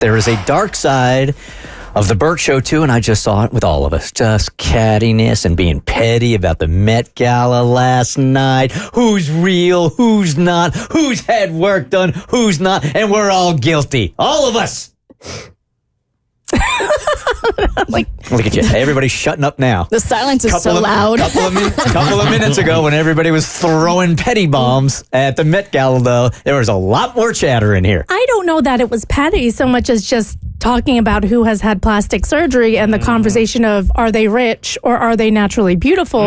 There is a dark side of the Bert Show, too, and I just saw it with all of us. Just cattiness and being petty about the Met Gala last night. Who's real? Who's not? Who's had work done? Who's not? And we're all guilty. All of us. Look at you. Everybody's shutting up now. The silence is so loud. Couple of minutes ago, when everybody was throwing petty bombs at the Met Gala, though, there was a lot more chatter in here. I don't know that it was petty so much as just talking about who has had plastic surgery and the conversation of, are they rich or are they naturally beautiful?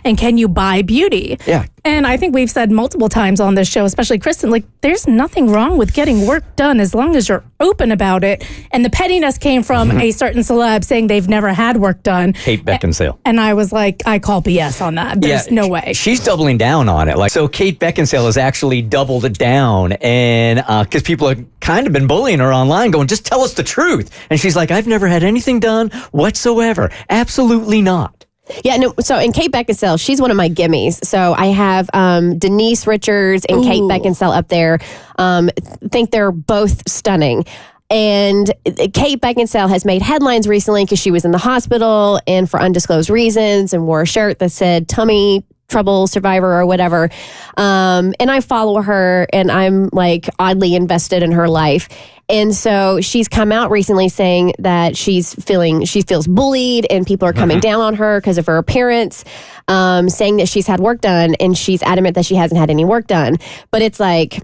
And can you buy beauty? Yeah. And I think we've said multiple times on this show, especially Kristen, like, there's nothing wrong with getting work done as long as you're open about it. And the pettiness came from a certain celeb saying they've never had work done. Kate Beckinsale. And I was like, I call BS on that. There's no way. She's doubling down on it. So Kate Beckinsale has actually doubled it down, and because people have kind of been bullying her online, going, just tell us the truth. And she's like, I've never had anything done whatsoever. Absolutely not. Yeah, no. So, and Kate Beckinsale, she's one of my gimmies. So I have Denise Richards and Kate Beckinsale up there. Think they're both stunning. And Kate Beckinsale has made headlines recently because she was in the hospital and for undisclosed reasons and wore a shirt that said tummy trouble survivor or whatever. And I follow her and I'm like oddly invested in her life. And so she's come out recently saying that she feels bullied and people are coming down on her because of her appearance, saying that she's had work done, and she's adamant that she hasn't had any work done. But it's like,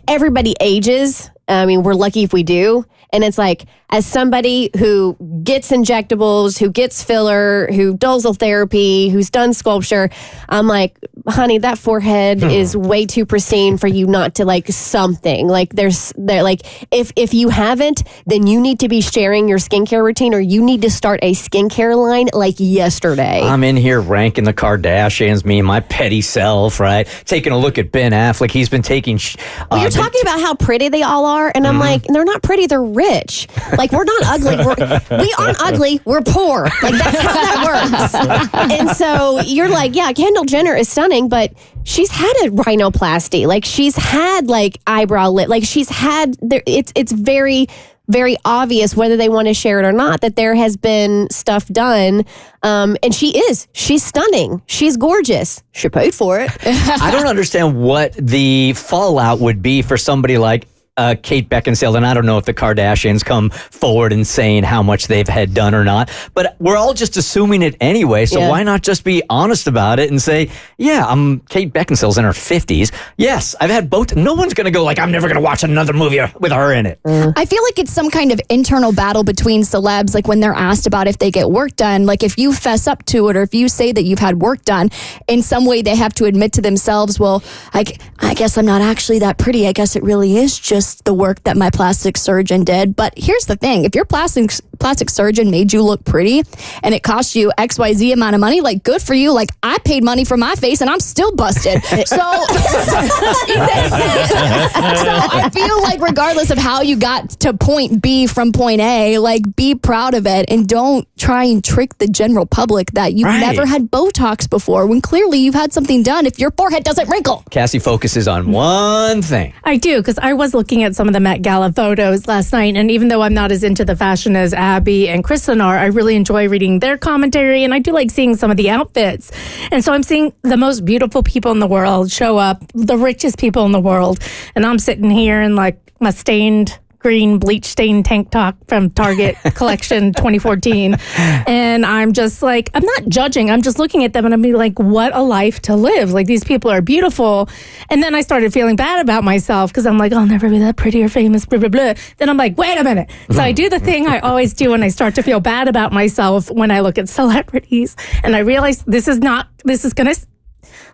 everybody ages. I mean, we're lucky if we do. And it's like, as somebody who gets injectables, who gets filler, who does therapy, who's done sculpture, I'm like, honey, that forehead is way too pristine for you not to like something. Like if you haven't, then you need to be sharing your skincare routine, or you need to start a skincare line like yesterday. I'm in here ranking the Kardashians, me and my petty self, right? Taking a look at Ben Affleck. He's been taking... well, you're talking about how pretty they all are, and I'm like, they're not pretty, they're rich. Like, we're not ugly. We aren't ugly. We're poor. Like, that's how that works. And so you're like, yeah, Kendall Jenner is stunning, but she's had a rhinoplasty. Like, she's had like eyebrow lip. Like, she's had. It's very, very obvious, whether they want to share it or not, that there has been stuff done. And she's stunning. She's gorgeous. She paid for it. I don't understand what the fallout would be for somebody like Kate Beckinsale, and I don't know if the Kardashians come forward and saying how much they've had done or not, but we're all just assuming it anyway, so why not just be honest about it and say, yeah, Kate Beckinsale's in her 50s. Yes, I've had both. No one's going to go like, I'm never going to watch another movie with her in it. I feel like it's some kind of internal battle between celebs, like when they're asked about if they get work done, like if you fess up to it or if you say that you've had work done, in some way they have to admit to themselves, well, I guess I'm not actually that pretty. I guess it really is just the work that my plastic surgeon did. But here's the thing, if your plastic surgeon made you look pretty and it cost you XYZ amount of money, like, good for you. Like, I paid money for my face and I'm still busted. So I feel like regardless of how you got to point B from point A, like, be proud of it and don't try and trick the general public that you've never had Botox before when clearly you've had something done if your forehead doesn't wrinkle. Cassie focuses on one thing. I do, because I was looking at some of the Met Gala photos last night, and even though I'm not as into the fashion as Abby and Kristen are, I really enjoy reading their commentary, and I do like seeing some of the outfits. And so I'm seeing the most beautiful people in the world show up, the richest people in the world, and I'm sitting here in like my stained green bleach stained tank top from Target collection 2014. And I'm just like, I'm not judging. I'm just looking at them and I'm like, what a life to live. Like, these people are beautiful. And then I started feeling bad about myself because I'm like, I'll never be that pretty or famous, blah, blah, blah. Then I'm like, wait a minute. So I do the thing I always do when I start to feel bad about myself when I look at celebrities. And I realize this is going to...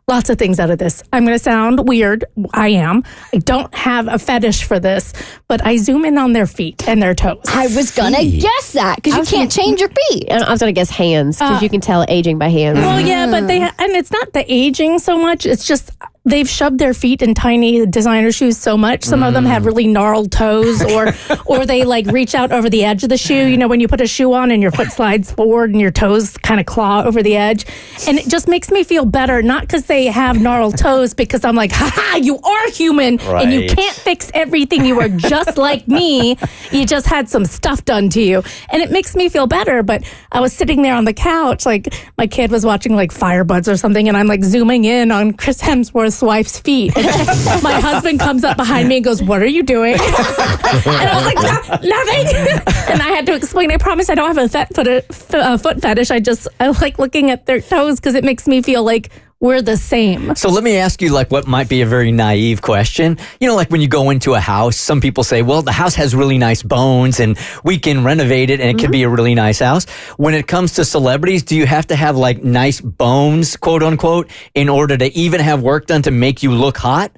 Lots of things out of this. I'm going to sound weird. I am. I don't have a fetish for this, but I zoom in on their feet and their toes. I was going to guess that because you can't change your feet. And I was going to guess hands because you can tell aging by hands. Well, yeah, but and it's not the aging so much. It's just they've shoved their feet in tiny designer shoes so much. Some of them have really gnarled toes, or they like reach out over the edge of the shoe. You know, when you put a shoe on and your foot slides forward and your toes kind of claw over the edge. And it just makes me feel better, not because they have gnarled toes, because I'm like, haha, you are human and you can't fix everything. You are just like me. You just had some stuff done to you. And it makes me feel better. But I was sitting there on the couch, like my kid was watching like Firebuds or something, and I'm like zooming in on Chris Hemsworth's wife's feet. And my husband comes up behind me and goes, "What are you doing?" And I was like, "Nothing." And I had to explain, I promise I don't have a foot fetish. I like looking at their toes because it makes me feel like we're the same. So let me ask you, like, what might be a very naive question. You know, like when you go into a house, some people say, well, the house has really nice bones and we can renovate it and it could be a really nice house. When it comes to celebrities, do you have to have like nice bones, quote unquote, in order to even have work done to make you look hot?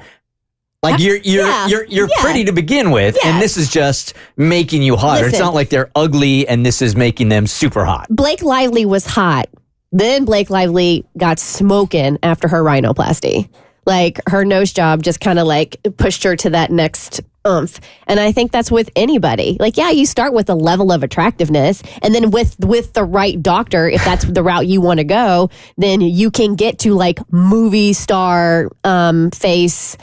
Like you're pretty to begin with, and this is just making you hotter. It's not like they're ugly and this is making them super hot. Blake Lively was hot. Then Blake Lively got smoking after her rhinoplasty. Like her nose job just kind of like pushed her to that next oomph. And I think that's with anybody. Like, yeah, you start with a level of attractiveness, and then with the right doctor, if that's the route you want to go, then you can get to like movie star face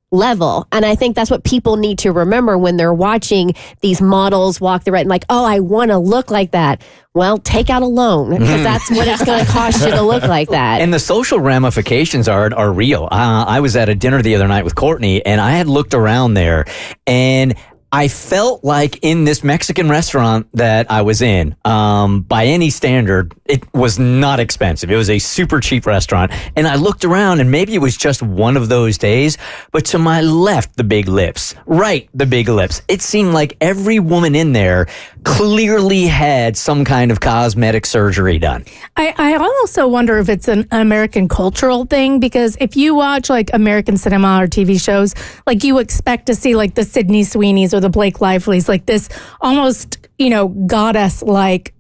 level. And I think that's what people need to remember when they're watching these models walk the red and like, oh, I want to look like that. Well, take out a loan because that's what it's going to cost you to look like that. And the social ramifications are real. I was at a dinner the other night with Courtney, and I had looked around there, and I felt like in this Mexican restaurant that I was in, by any standard, it was not expensive. It was a super cheap restaurant. And I looked around, and maybe it was just one of those days, but to my left, the big lips, right, the big lips. It seemed like every woman in there clearly had some kind of cosmetic surgery done. I also wonder if it's an American cultural thing, because if you watch like American cinema or TV shows, like you expect to see like the Sydney Sweeneys or the Blake Lively's, like this almost, you know, goddess-like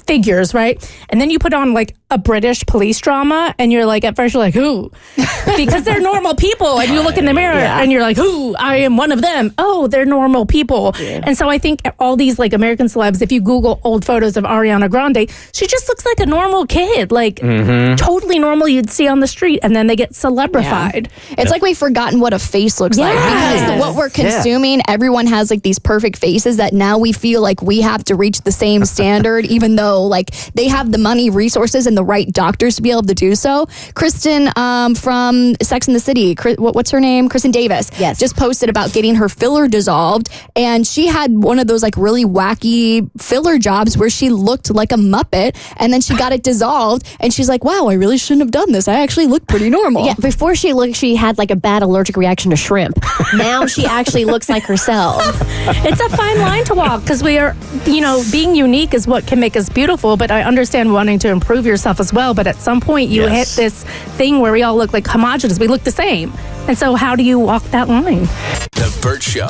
figures, right? And then you put on like a British police drama, and you're like, at first you're like, who? Because they're normal people, and you look in the mirror and you're like, who? I am one of them. Oh, they're normal people. And so I think all these like American celebs, if you Google old photos of Ariana Grande, she just looks like a normal kid, like totally normal you'd see on the street, and then they get celebrified. It's like we've forgotten what a face looks like, because what we're consuming, everyone has like these perfect faces that now we feel like we have to reach the same standard, even though like they have the money, resources, and the right doctors to be able to do so. Kristen from Sex and the City, what's her name? Kristen Davis, just posted about getting her filler dissolved, and she had one of those like really wacky filler jobs where she looked like a Muppet, and then she got it dissolved, and she's like, wow, I really shouldn't have done this. I actually look pretty normal. Yeah, before she had like a bad allergic reaction to shrimp. Now she actually looks like herself. It's a fine line to walk, because we are, you know, being unique is what can make us beautiful, but I understand wanting to improve yourself as well. But at some point you hit this thing where we all look like homogenous. We look the same. And so how do you walk that line? The Bert Show.